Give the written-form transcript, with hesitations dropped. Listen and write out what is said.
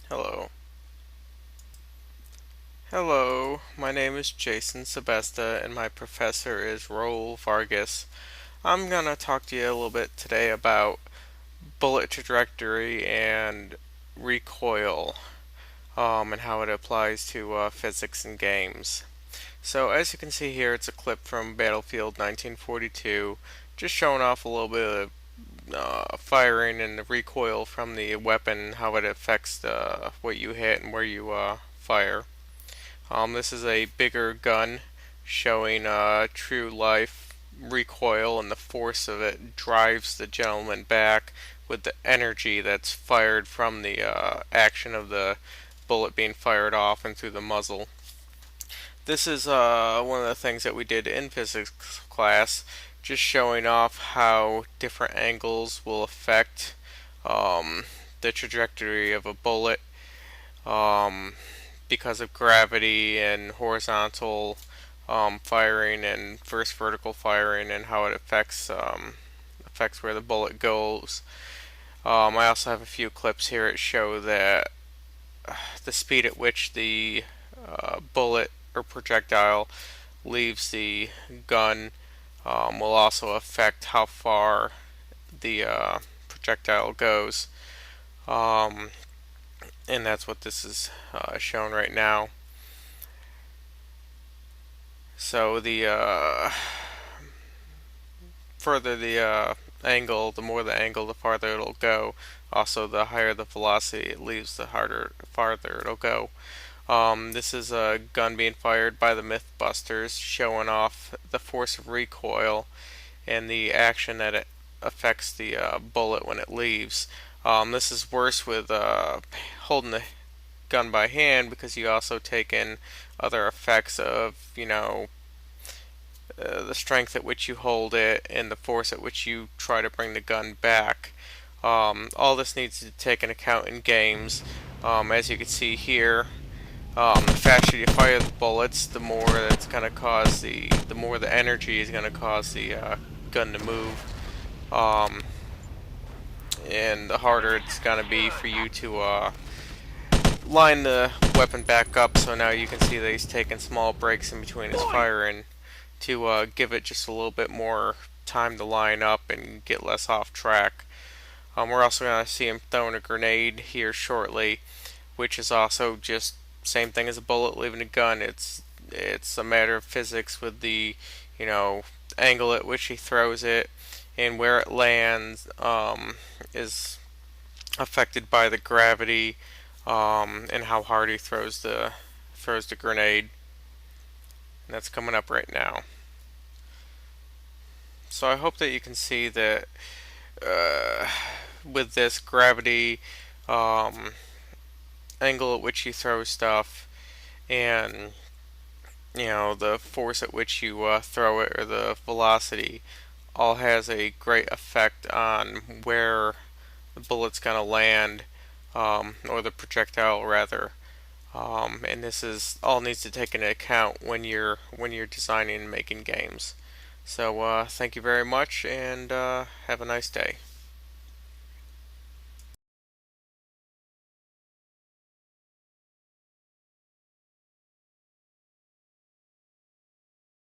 Hello. Hello, my name is Jason Sebesta and my professor is Raul Vargas. I'm gonna talk to you a little bit today about bullet trajectory and recoil, and how it applies to physics and games. So as you can see here, it's a clip from Battlefield 1942, just showing off a little bit of firing and the recoil from the weapon, how it affects what you hit and where you fire. This is a bigger gun showing true life recoil, and the force of it drives the gentleman back with the energy that's fired from the action of the bullet being fired off and through the muzzle. This is one of the things that we did in physics class, just showing off how different angles will affect um, the trajectory of a bullet. Um, because of gravity and horizontal firing and first vertical firing and how it affects where the bullet goes. I also have a few clips here that show that the speed at which the bullet or projectile leaves the gun will also affect how far the projectile goes. Um, and that's what this is shown right now. So the further the angle, the more the angle, the farther it'll go. Also, the higher the velocity it leaves, the farther it'll go. This is a gun being fired by the Mythbusters, showing off the force of recoil and the action that it affects the bullet when it leaves. This is worse with holding the gun by hand because you also take in other effects of, the strength at which you hold it and the force at which you try to bring the gun back. All this needs to take into account in games. As you can see here, the faster you fire the bullets, the more that's going to cause the more the energy is going to cause the gun to move. Um, and the harder it's going to be for you to line the weapon back up. So now you can see that he's taking small breaks in between his firing to give it just a little bit more time to line up and get less off track. We're also going to see him throwing a grenade here shortly, which is also just same thing as a bullet leaving a gun. It's a matter of physics with the angle at which he throws it and where it lands is affected by the gravity and how hard he throws the grenade. And that's coming up right now. So I hope that you can see that uh, with this gravity, um, angle at which you throw stuff, and the force at which you throw it, or the velocity, all has a great effect on where the bullet's gonna land, or the projectile rather. And this is all needs to take into account when you're designing and making games. So thank you very much, and have a nice day.